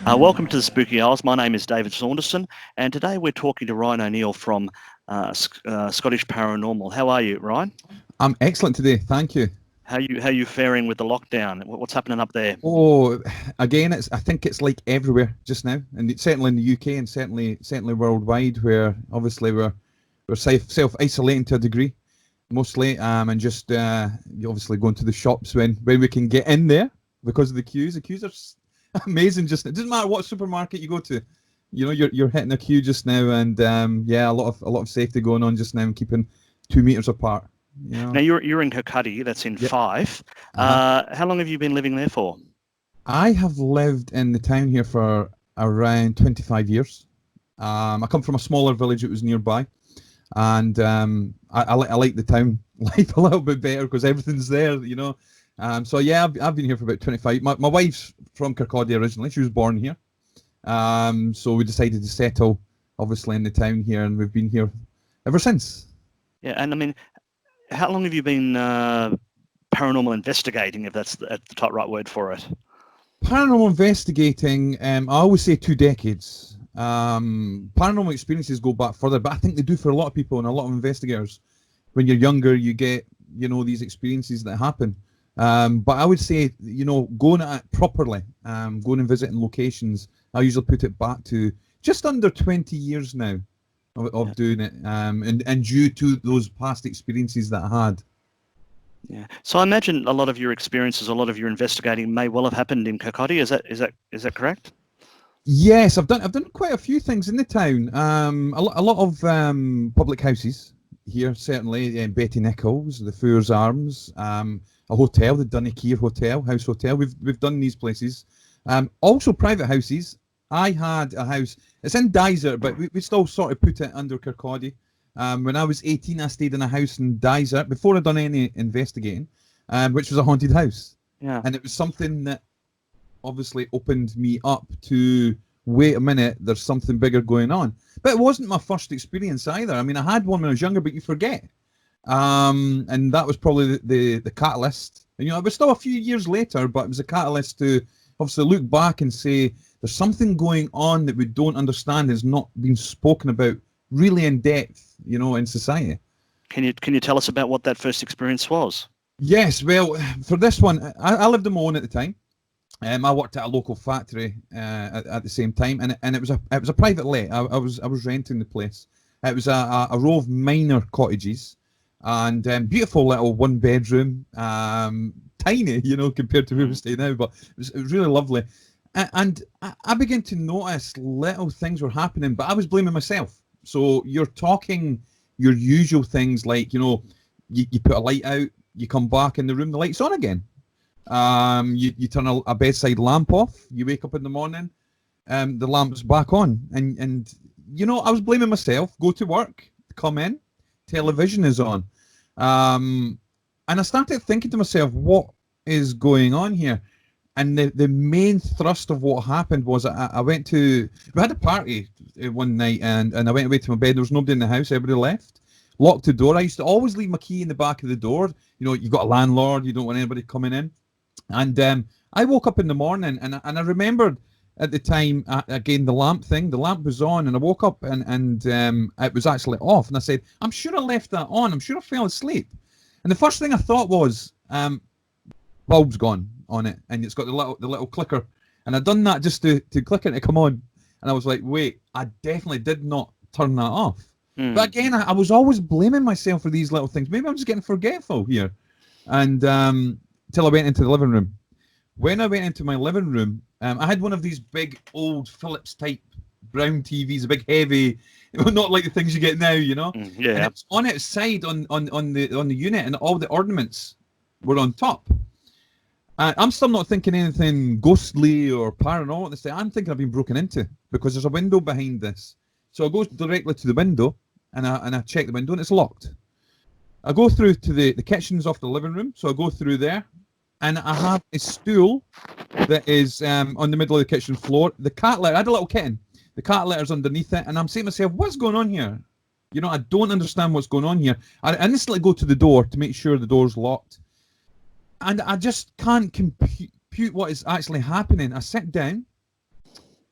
Welcome to the Spooky Isles. My name is David Saunderson, and today we're talking to Ryan ONeill from Scottish Paranormal. How are you, Ryan? I'm excellent today, thank you. How you faring with the lockdown? What's happening up there? Oh, again, I think it's like everywhere just now, and certainly in the UK and certainly worldwide, where obviously we're self isolating to a degree, mostly, and just obviously going to the shops when we can get in there because of the queues. The queues are amazing. Just it doesn't matter what supermarket you go to, you know, you're hitting a queue just now, and yeah, a lot of safety going on just now, and keeping 2 meters apart. You know? Now you're in Kirkcaldy. That's in Fife. How long have you been living there for? I have lived in the town here for around 25 years. I come from a smaller village that was nearby, and I like the town life a little bit better because everything's there, you know. So yeah, I've been here for about 25. My wife's from Kirkcaldy originally. She was born here. So we decided to settle, obviously, in the town here, and we've been here ever since. Yeah, and I mean, how long have you been paranormal investigating, if that's the right word for it? Paranormal investigating, I always say 2 decades. Paranormal experiences go back further, but I think they do for a lot of people and a lot of investigators. When you're younger, you get, you know, these experiences that happen. But I would say, you know, going at it properly, going and visiting locations, I usually put it back to just under 20 years now of doing it, and due to those past experiences that I had. Yeah. So I imagine a lot of your experiences, a lot of your investigating may well have happened in Kirkcaldy. Is that correct? Yes, I've done quite a few things in the town. A lot of public houses here, certainly. Betty Nichols, the Fours Arms, a hotel, the Dunnikier Hotel, House Hotel. We've done these places. Also private houses. I had a house. It's in Dysart, but we still sort of put it under Kirkcaldy. When I was 18, I stayed in a house in Dysart before I'd done any investigating, which was a haunted house. Yeah. And it was something that obviously opened me up to, wait a minute, there's something bigger going on. But it wasn't my first experience either. I mean, I had one when I was younger, but you forget. And that was probably the catalyst. And, you know, it was still a few years later, but it was a catalyst to obviously look back and say, there's something going on that we don't understand, has not been spoken about really in depth, you know, in society. Can you tell us about what that first experience was? Yes, well, for this one, I lived on my own at the time. I worked at a local factory at the same time, and it was a private let. I was renting the place. It was a row of Maynard cottages, and beautiful little 1 bedroom, tiny, you know, compared to where we stay now, but it was really lovely. And I began to notice little things were happening, but I was blaming myself. So you're talking your usual things like, you know, you put a light out, you come back in the room, the light's on again. You turn a bedside lamp off, you wake up in the morning, the lamp's back on. And you know, I was blaming myself, go to work, come in, television is on. And I started thinking to myself, what is going on here? And the main thrust of what happened was we had a party one night, and I went away to my bed. There was nobody in the house. Everybody left. Locked the door. I used to always leave my key in the back of the door. You know, you've got a landlord. You don't want anybody coming in. And I woke up in the morning, and I remembered at the time, again, the lamp thing. The lamp was on, and I woke up, and it was actually off. And I said, I'm sure I left that on. I'm sure I fell asleep. And the first thing I thought was, bulb's gone on it, and it's got the little clicker, and I'd done that just to click it to come on, and I was like, wait, I definitely did not turn that off. But again, I was always blaming myself for these little things. Maybe I'm just getting forgetful here. And till I went into the living room. When I went into my living room, I had one of these big old Philips type brown TVs, a big heavy, not like the things you get now, you know. Yeah. And it's on its side on the unit, and all the ornaments were on top. I'm still not thinking anything ghostly or paranormal at this time. I'm thinking I've been broken into because there's a window behind this. So I go directly to the window and I check the window and it's locked. I go through to the kitchens off the living room. So I go through there and I have a stool that is on the middle of the kitchen floor. The cat litter, I had a little kitten. The cat litter's underneath it. And I'm saying to myself, what's going on here? You know, I don't understand what's going on here. I instantly go to the door to make sure the door's locked. And I just can't compute what is actually happening. I sit down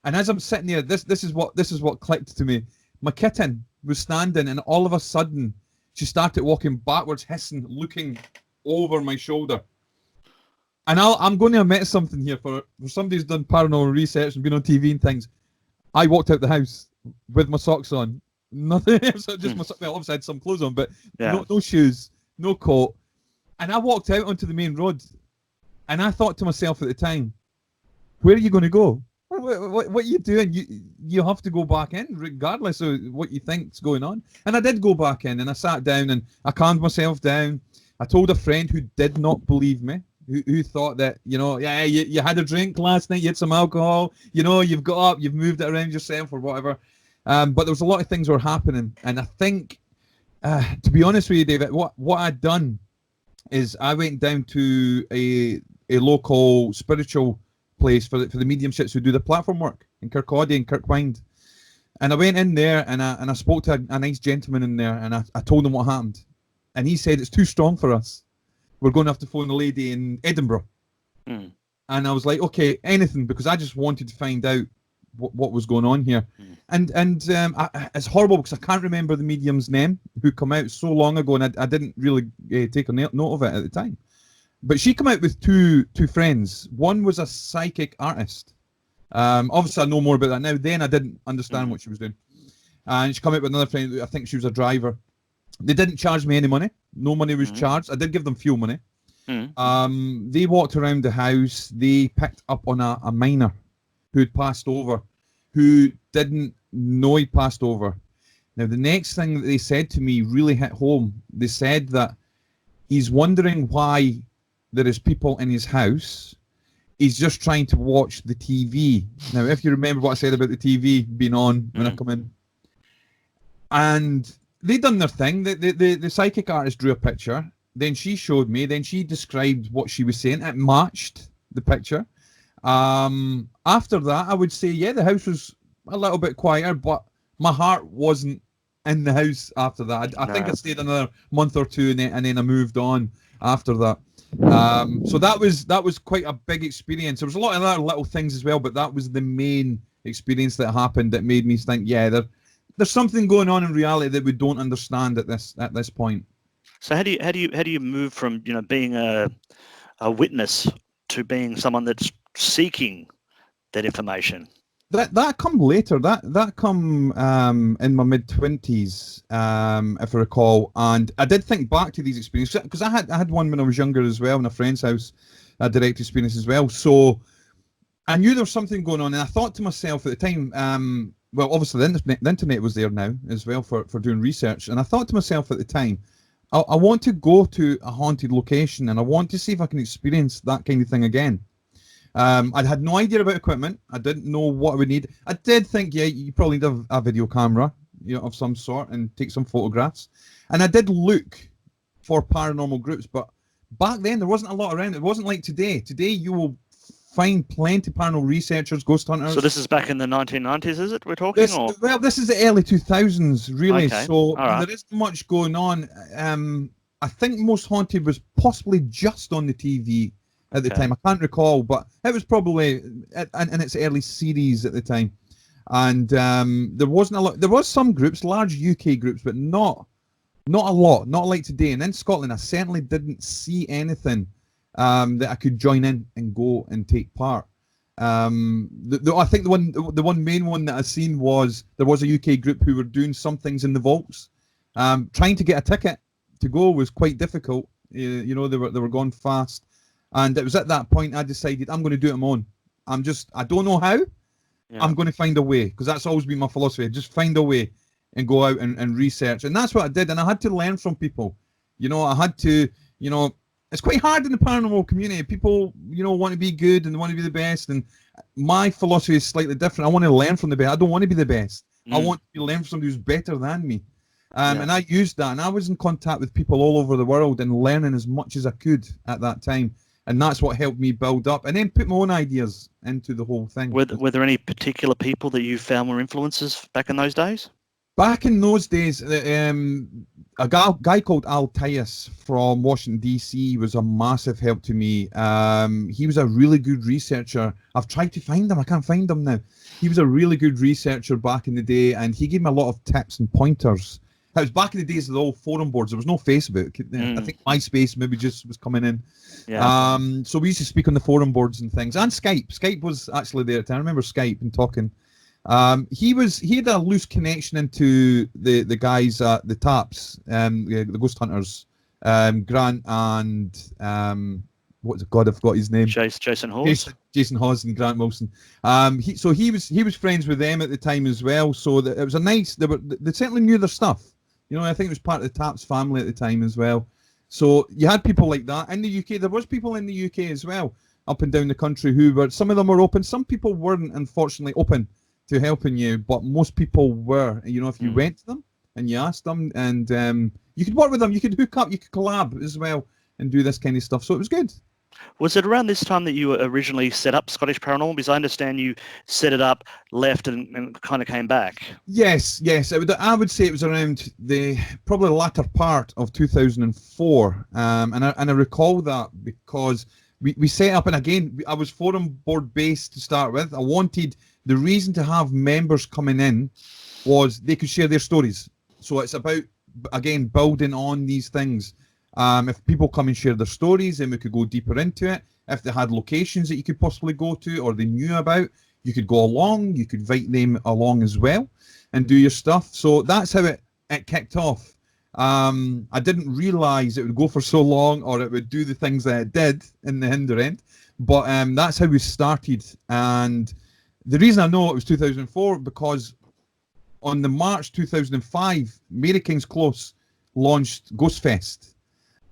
And as I'm sitting there, this is what clicked to me. My kitten was standing, and all of a sudden, she started walking backwards, hissing, looking over my shoulder. And I'm going to admit something here for somebody who's done paranormal research and been on TV and things. I walked out the house with my socks on, nothing else, just my socks. Well, obviously I had some clothes on, but no shoes, no coat. And I walked out onto the main road, and I thought to myself at the time, where are you going to go? What are you doing? You have to go back in, regardless of what you think's going on. And I did go back in, and I sat down, and I calmed myself down. I told a friend who did not believe me, who thought that, you had a drink last night, you had some alcohol, you've got up, you've moved it around yourself or whatever. But there was a lot of things were happening. And I think, to be honest with you, David, what I'd done is I went down to a local spiritual place for the mediumships who do the platform work in Kirkcaldy and Kirkwind. And I went in there, and I spoke to a nice gentleman in there, and I told him what happened. And he said, it's too strong for us. We're going to have to phone a lady in Edinburgh. And I was like, okay, anything, because I just wanted to find out what was going on here. And it's horrible because I can't remember the medium's name who come out so long ago, and I didn't really take a note of it at the time. But she came out with two friends. One was a psychic artist. Obviously, I know more about that now. Then I didn't understand what she was doing. And she came out with another friend. I think she was a driver. They didn't charge me any money. No money was charged. I did give them fuel money. They walked around the house. They picked up on a miner who'd passed over, who didn't know he passed over. Now, the next thing that they said to me really hit home. They said that he's wondering why there is people in his house. He's just trying to watch the TV. Now, if you remember what I said about the TV being on when I come in. And they done their thing. The psychic artist drew a picture. Then she showed me. Then she described what she was saying. It matched the picture. After that, I would say, the house was a little bit quieter, but my heart wasn't in the house after that. I think I stayed another month or two, and then I moved on after that. So that was quite a big experience. There was a lot of other little things as well, but that was the main experience that happened that made me think, there's something going on in reality that we don't understand at this point. So how do you move from being a witness to being someone that's seeking that information? That come later. That come in my mid-20s, if I recall. And I did think back to these experiences because I had one when I was younger as well in a friend's house, a direct experience as well. So I knew there was something going on, and I thought to myself at the time, well, obviously the internet was there now as well for doing research, and I thought to myself at the time, I want to go to a haunted location, and I want to see if I can experience that kind of thing again. I had no idea about equipment. I didn't know what I would need. I did think, you probably need a video camera, of some sort, and take some photographs. And I did look for paranormal groups, but back then there wasn't a lot around. It wasn't like today. Today you will find plenty of paranormal researchers, ghost hunters. So this is back in the 1990s, is it? We're talking, Well, this is the early 2000s, really. Okay. So Right. There isn't much going on. I think Most Haunted was possibly just on the TV at the time. I can't recall, but it was probably in its early series at the time. And there wasn't a lot. There was some groups, large UK groups, but not a lot, not like today. And in Scotland, I certainly didn't see anything that I could join in and go and take part. I think the one main one that I seen was there was a UK group who were doing some things in the vaults. Trying to get a ticket to go was quite difficult. They were going fast. And it was at that point I decided I'm going to do it on my own. I don't know how. Yeah. I'm going to find a way, because that's always been my philosophy. Just find a way and go out and research. And that's what I did. And I had to learn from people. I had to, it's quite hard in the paranormal community. People, want to be good and they want to be the best. And my philosophy is slightly different. I want to learn from the best. I don't want to be the best. I want to learn from somebody who's better than me. And I used that. And I was in contact with people all over the world and learning as much as I could at that time. And that's what helped me build up and then put my own ideas into the whole thing. Were there any particular people that you found were influences back in those days? Back in those days, a guy called Al Tyus from Washington, D.C. was a massive help to me. He was a really good researcher. I've tried to find him. I can't find him now. He was a really good researcher back in the day, and he gave me a lot of tips and pointers. It was back in the days of the old forum boards. There was no Facebook. I think MySpace maybe just was coming in. Yeah. So we used to speak on the forum boards and things. And Skype. Skype was actually there. I remember Skype and talking. He had a loose connection into the guys at the Taps, the Ghost Hunters, Grant and what's it? God, I forgot his name. Jason Hawes. Jason Hawes and Grant Wilson. He was friends with them at the time as well. So it was a nice. They certainly knew their stuff. You know, I think it was part of the Taps family at the time as well. So you had people like that in the UK. There was people in the UK as well, up and down the country who were. Some of them were open. Some people weren't, unfortunately, open to helping you, but most people were. You know, if you went to them and you asked them, and you could work with them, you could hook up, you could collab as well, and do this kind of stuff. So it was good. Was it around this time that you originally set up Scottish Paranormal? Because I understand you set it up, left, and kind of came back. Yes. I would say it was around probably the latter part of 2004, and I recall that because we set up, and again, I was forum board based to start with. I wanted the reason to have members coming in was they could share their stories. So it's about, again, building on these things. If people come and share their stories, then we could go deeper into it. If they had locations that you could possibly go to or they knew about, you could go along. You could invite them along as well and do your stuff. So that's how it kicked off. I didn't realise it would go for so long or it would do the things that it did in the hinder end. But that's how we started. And the reason I know it was 2004 because on the March 2005, Mary King's Close launched Ghost Fest.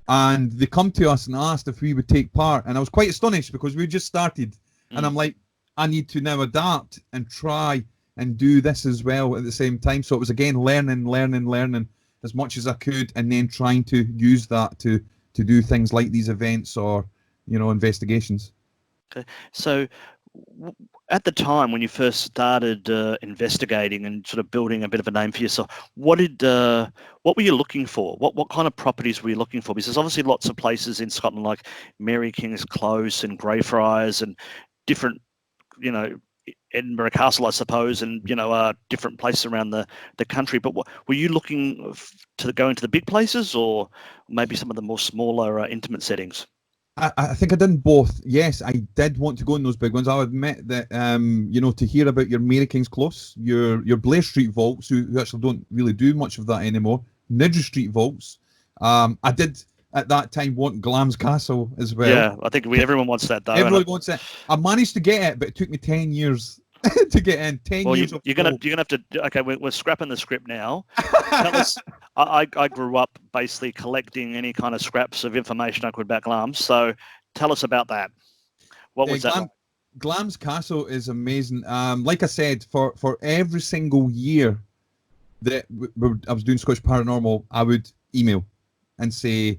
And they come to us and asked if we would take part. And I was quite astonished because we just started. And I'm like, I need to now adapt and try and do this as well at the same time. So it was, again, learning as much as I could, and then trying to use that to do things like these events or, you know, investigations. Okay. So at the time when you first started investigating and sort of building a bit of a name for yourself, what were you looking for? What kind of properties were you looking for? Because there's obviously lots of places in Scotland like Mary King's Close and Greyfriars and different, you know, Edinburgh Castle, I suppose, and, you know, different places around the country. But were you looking to go into the big places or maybe some of the more smaller, intimate settings? I think I did both. Yes, I did want to go in those big ones. I'll admit that, you know, to hear about your Mary King's Close, your Blair Street vaults, who actually don't really do much of that anymore, Niddry Street vaults. I did at that time want Glamis Castle as well. Yeah, I think everyone wants that though. Everyone wants it. I managed to get it, but it took me 10 years to get in. 10 years. You're gonna have to. Okay, we're scrapping the script now. Tell us. I grew up basically collecting any kind of scraps of information I could about Glamis. So tell us about that. What was that like? Glamis Castle is amazing. Like I said, for every single year that I was doing Scottish Paranormal, I would email and say,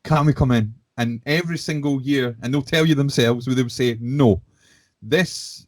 can we come in? And every single year, and they'll tell you themselves, they would say, no,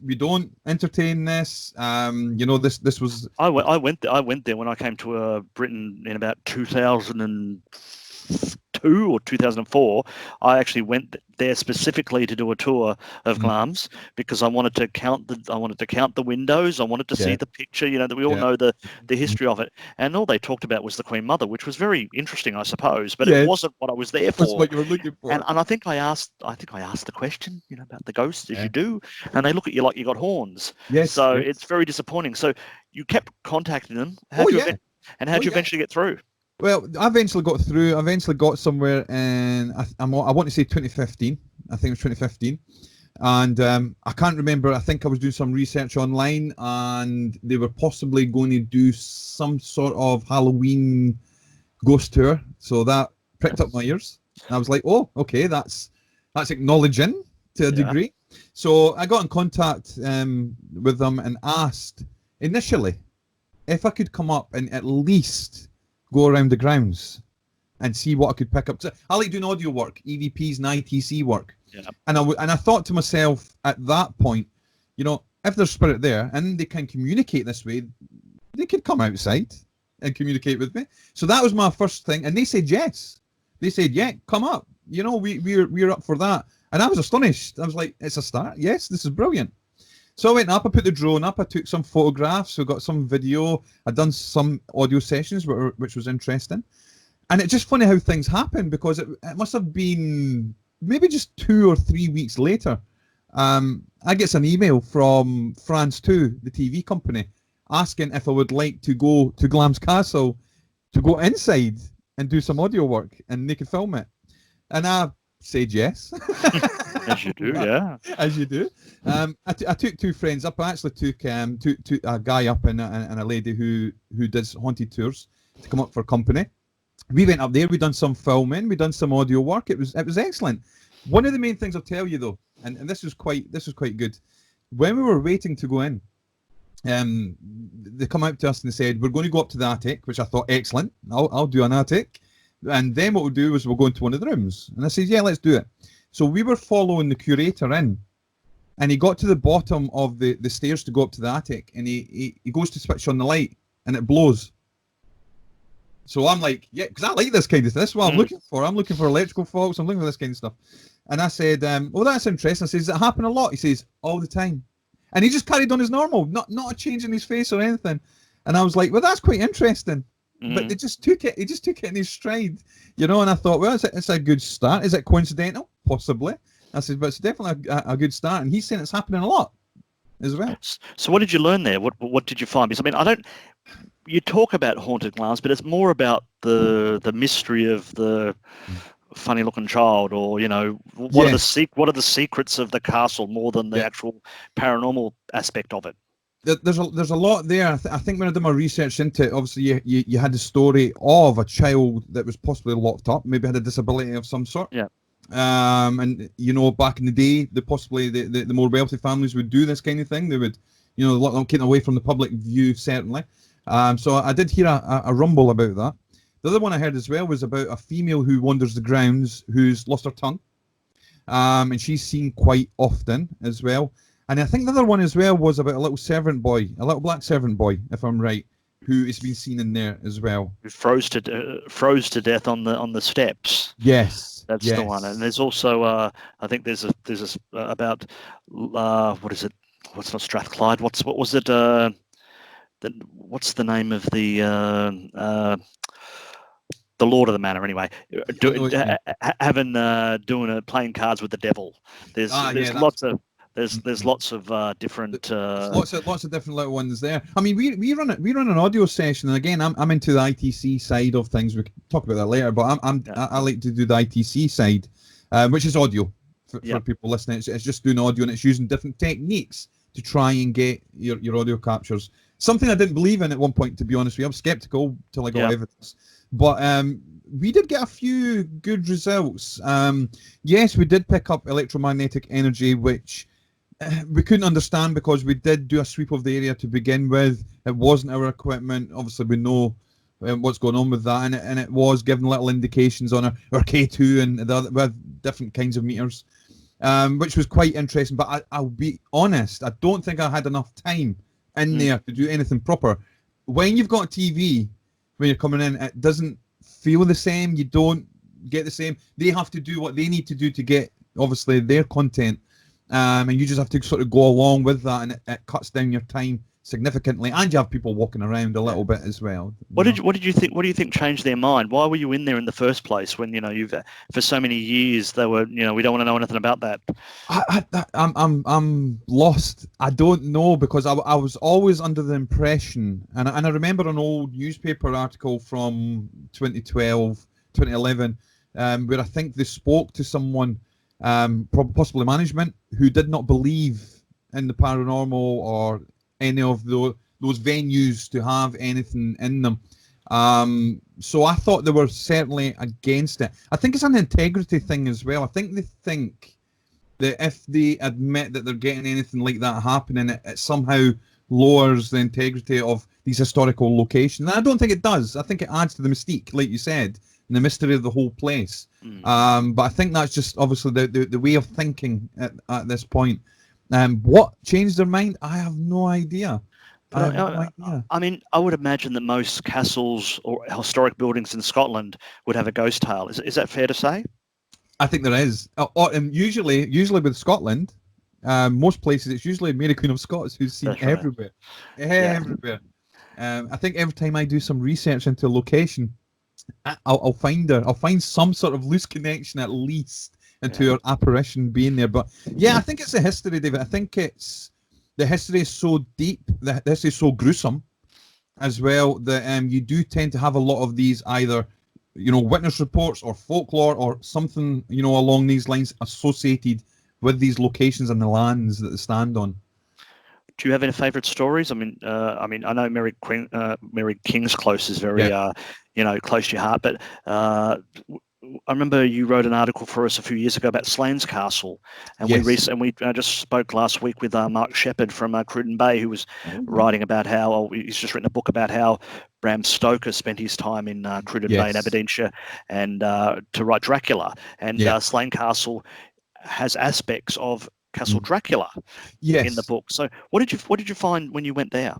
we don't entertain this. You know, this was. I went there when I came to Britain in about 2002 or 2004. I actually went there specifically to do a tour of Glamis because I wanted to count the windows. I wanted to see the picture. You know, that we all know the history of it. And all they talked about was the Queen Mother, which was very interesting, I suppose. But it wasn't what I was there for. That's what you were looking for. And I think I asked the question, you know, about the ghosts as you do, and they look at you like you got horns. Yes. So it's very disappointing. So you kept contacting them. How'd you eventually get through? Well, I eventually got through. I eventually got somewhere in, I want to say 2015. I think it was 2015. And I can't remember. I think I was doing some research online and they were possibly going to do some sort of Halloween ghost tour. So that pricked up my ears. And I was like, oh, okay, that's acknowledging to a degree. So I got in contact with them and asked initially if I could come up and at least go around the grounds and see what I could pick up. So I like doing audio work, EVPs and ITC work. Yeah. And I thought to myself at that point, you know, if there's spirit there and they can communicate this way, they could come outside and communicate with me. So that was my first thing, and they said yes. They said, yeah, come up. You know, we're up for that. And I was astonished. I was like, it's a start. Yes, this is brilliant. So I went up, I put the drone up, I took some photographs, so got some video. I'd done some audio sessions, which was interesting. And it's just funny how things happen, because it must have been maybe just 2 or 3 weeks later. I get an email from France 2, the TV company, asking if I would like to go to Glamis Castle to go inside and do some audio work, and they could film it. And I said yes. As you do, yeah. As you do. I took 2 friends up. I actually took a guy up and a lady who does haunted tours to come up for company. We went up there. We done some filming. We done some audio work. It was excellent. One of the main things I'll tell you though, and this was quite good. When we were waiting to go in, they come out to us and they said, we're going to go up to the attic, which I thought, excellent. I'll do an attic. And then what we'll do is we'll go into one of the rooms. And I said, yeah, let's do it. So we were following the curator in, and he got to the bottom of the stairs to go up to the attic, and he goes to switch on the light, and it blows. So I'm like, yeah, because I like this kind of stuff. That's what I'm looking for. I'm looking for electrical faults. I'm looking for this kind of stuff. And I said, well, that's interesting. I said, does it happen a lot? He says, all the time. And he just carried on as normal, not a change in his face or anything. And I was like, well, that's quite interesting. But they just took it. He just took it in his stride, you know. And I thought, well, it's a good start. Is it coincidental? Possibly. I said, but it's definitely a good start. And he's saying it's happening a lot as well. So what did you learn there? What did you find? Because I mean, you talk about haunted glass, but it's more about the mystery of the funny looking child, or you know, what are the secrets of the castle more than the actual paranormal aspect of it. There's a lot there. I think when I did my research into it, obviously you had the story of a child that was possibly locked up, maybe had a disability of some sort. Yeah. And you know, back in the day, the more wealthy families would do this kind of thing. They would, you know, lock them, keep them away from the public view, certainly. So I did hear a rumble about that. The other one I heard as well was about a female who wanders the grounds who's lost her tongue. And she's seen quite often as well. And I think the other one as well was about a little black servant boy, if I'm right, who has been seen in there as well. Who froze to death on the steps. Yes, that's the one. And there's also I think there's about what is it? What's not Strathclyde? What was it? What's the name of the Lord of the Manor anyway? Playing cards with the devil. There's lots of. There's lots of different. Lots of different little ones there. I mean, we run an audio session, and again, I'm into the ITC side of things. We can talk about that later, but I like to do the ITC side, which is audio for people listening. It's just doing audio, and it's using different techniques to try and get your audio captures. Something I didn't believe in at one point, to be honest with you. I was skeptical till I got evidence, but we did get a few good results. Yes, we did pick up electromagnetic energy, which we couldn't understand because we did do a sweep of the area to begin with. It wasn't our equipment. Obviously, we know what's going on with that, and it was giving little indications on our K2 and with different kinds of meters, which was quite interesting. But I'll be honest, I don't think I had enough time in there to do anything proper. When you've got a TV, when you're coming in, it doesn't feel the same. You don't get the same. They have to do what they need to do to get, obviously, their content. And you just have to sort of go along with that, and it cuts down your time significantly, and you have people walking around a little bit as well. What did you think? What do you think changed their mind? Why were you in there in the first place? When you've for so many years they were, we don't want to know anything about that. I'm lost. I don't know, because I was always under the impression, and I remember an old newspaper article from 2012, 2011, where I think they spoke to someone. Possibly management, who did not believe in the paranormal or any of those venues to have anything in them. So I thought they were certainly against it. I think it's an integrity thing as well. I think they think that if they admit that they're getting anything like that happening, it somehow lowers the integrity of these historical locations. And I don't think it does. I think it adds to the mystique, like you said, and the mystery of the whole place. But I think that's just obviously the way of thinking at this point. What changed their mind? I have no idea. I But have no idea. I mean, I would imagine that most castles or historic buildings in Scotland would have a ghost tale. Is that fair to say? I think there is. And usually with Scotland, most places it's usually Mary Queen of Scots who's seen That's right. everywhere, Yeah. everywhere. I think every time I do some research into a location, I'll find her. I'll find some sort of loose connection at least into Yeah. her apparition being there. But yeah, I think it's the history, David. I think it's the history is so deep, the history is so gruesome as well that you do tend to have a lot of these either witness reports or folklore or something along these lines associated with these locations and the lands that they stand on. Do you have any favourite stories? I know Mary King's Close is very, Yeah. close to your heart. But I remember you wrote an article for us a few years ago about Slains Castle, and Yes. we just spoke last week with Mark Shepherd from Cruden Bay, who was writing about how he's just written a book about how Bram Stoker spent his time in Cruden Bay in Yes. Aberdeenshire, and to write Dracula. And Yeah. Slain Castle has aspects of Castle Dracula in the Yes. book. So what did you find when you went there?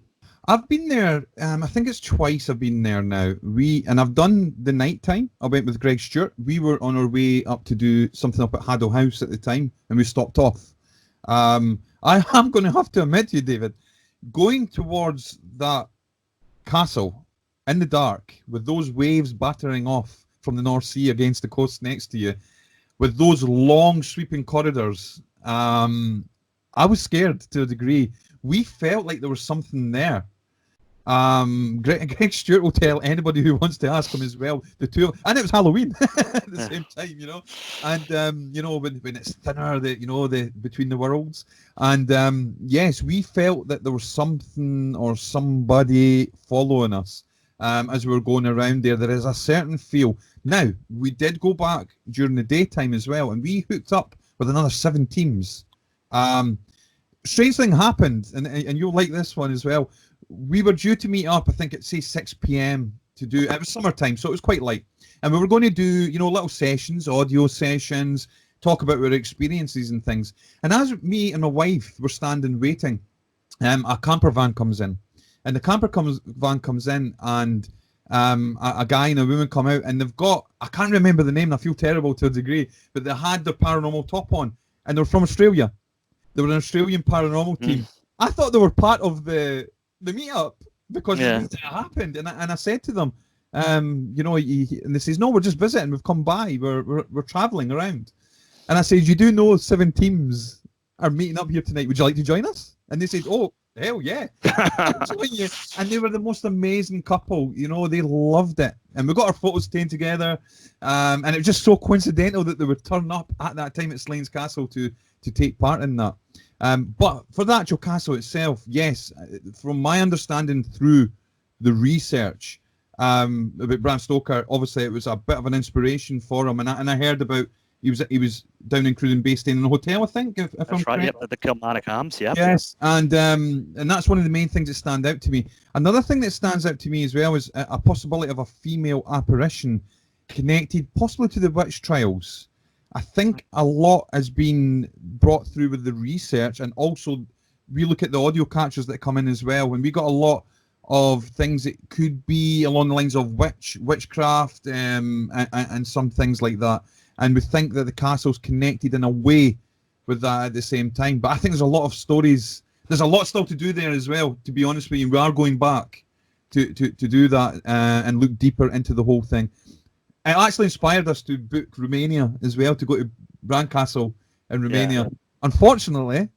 I've been there. I think it's twice I've been there now. I've done the night time. I went with Greg Stewart. We were on our way up to do something up at Haddle House at the time, and we stopped off. I am going to have to admit to you, David, going towards that castle in the dark with those waves battering off from the North Sea against the coast next to you, with those long sweeping corridors. I was scared to a degree. We felt like there was something there. Greg Stewart will tell anybody who wants to ask him as well. The two, and it was Halloween at the same time, and when it's thinner, the between the worlds, and yes, we felt that there was something or somebody following us as we were going around there. There is a certain feel. Now we did go back during the daytime as well, and we hooked up with another 7 teams. Strange thing happened, and you'll like this one as well. We were due to meet up, I think at say 6 p.m. to do. It was summertime, so it was quite light, and we were going to do little sessions, audio sessions, talk about our experiences and things. And as me and my wife were standing waiting, a camper van comes in, and the van comes in, and a guy and a woman come out, and they've got, I can't remember the name, and I feel terrible to a degree, but they had the paranormal top on, and they're from Australia. They were an Australian paranormal team. I thought they were part of the meetup because it happened, and I said to them, and they says, no, we're just visiting. We've come by. We're traveling around, and I said, you do know 7 teams are meeting up here tonight. Would you like to join us? And they said, oh, hell yeah. And they were the most amazing couple. They loved it, and we got our photos taken together, and it was just so coincidental that they would turn up at that time at Slains Castle to take part in that. But for the actual castle itself, yes, from my understanding through the research about Bram Stoker, obviously it was a bit of an inspiration for him, and I heard about he was down in Cruden Bay staying in a hotel, I think. If That's I'm right. correct. Yep, the Kilmarnock Arms. Yeah. Yes, and that's one of the main things that stand out to me. Another thing that stands out to me as well is a possibility of a female apparition connected possibly to the witch trials. I think a lot has been brought through with the research, and also we look at the audio catchers that come in as well, and we got a lot of things that could be along the lines of witchcraft and some things like that. And we think that the castle's connected in a way with that at the same time. But I think there's a lot of stories. There's a lot still to do there as well, to be honest with you. We are going back to do that and look deeper into the whole thing. It actually inspired us to book Romania as well, to go to Bran Castle in Romania. Yeah. Unfortunately,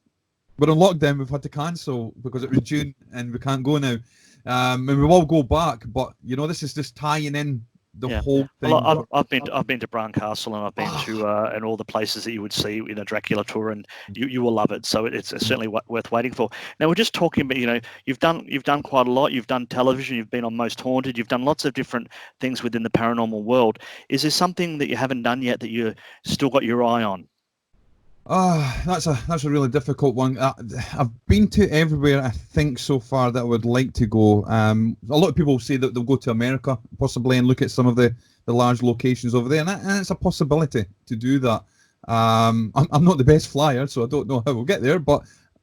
we're on lockdown. We've had to cancel because it was June and we can't go now. And we will go back, but this is just tying in the whole thing. Well, I've been to Bran Castle, and I've been to and all the places that you would see in a Dracula tour, and you will love it. So it's certainly worth waiting for. Now we're just talking about you've done quite a lot. You've done television. You've been on Most Haunted. You've done lots of different things within the paranormal world. Is there something that you haven't done yet that you still got your eye on? That's a really difficult one. I've been to everywhere I think so far that I would like to go. A lot of people say that they'll go to America possibly and look at some of the large locations over there, and it's a possibility to do that. I'm not the best flyer, so I don't know how we'll get there, but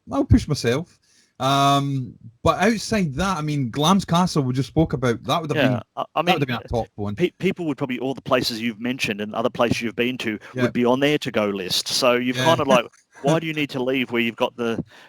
I'll push myself. But outside that, I mean, Glamis Castle we just spoke about, that would have been I that would mean, have been a top one. people would probably, all the places you've mentioned and other places you've been to Yeah. would be on their to-go list. So you've Yeah. kind of like, why do you need to leave where you've got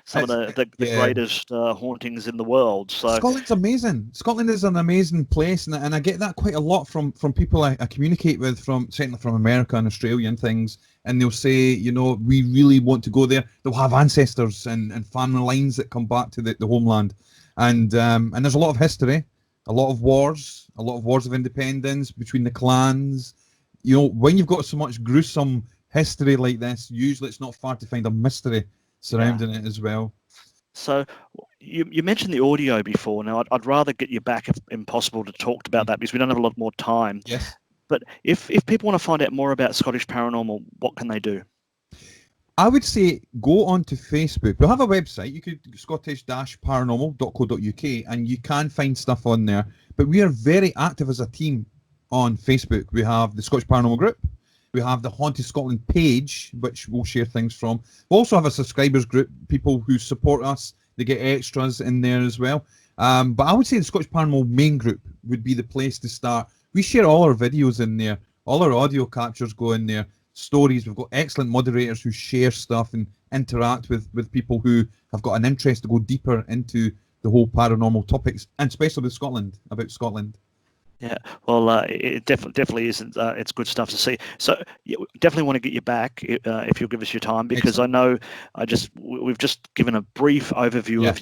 some of the Yeah. greatest hauntings in the world? So Scotland's amazing. Scotland is an amazing place, and I get that quite a lot from people I communicate with, certainly from America and Australia and things. And they'll say, you know, we really want to go there. They'll have ancestors and family lines that come back to the homeland, and there's a lot of history, a lot of wars of independence between the clans. You know, when you've got so much gruesome history like this, usually it's not far to find a mystery surrounding it as well. So you mentioned the audio before. Now, I'd rather get you back if impossible to talk about that, because we don't have a lot more time. Yes. But if people want to find out more about Scottish Paranormal, what can they do? I would say go onto Facebook. We'll have a website. You could scottish-paranormal.co.uk, and you can find stuff on there. But we are very active as a team on Facebook. We have the Scottish Paranormal group. We have the Haunted Scotland page, which we'll share things from. We also have a subscribers group, people who support us. They get extras in there as well. But I would say the Scottish Paranormal main group would be the place to start. We share all our videos in there. All our audio captures go in there. Stories. We've got excellent moderators who share stuff and interact with people who have got an interest to go deeper into the whole paranormal topics, and especially with Scotland, about Scotland. Yeah, well, it definitely isn't. It's good stuff to see. So definitely want to get you back if you'll give us your time, because Excellent. I know we've just given a brief overview of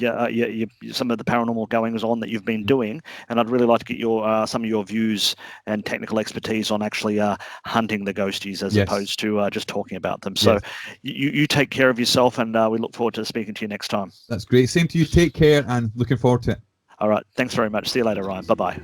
some of the paranormal goings on that you've been doing, and I'd really like to get some of your views and technical expertise on actually hunting the ghosties as opposed to just talking about them. So you take care of yourself, and we look forward to speaking to you next time. That's great. Same to you. Take care, and looking forward to it. All right. Thanks very much. See you later, Ryan. Bye-bye.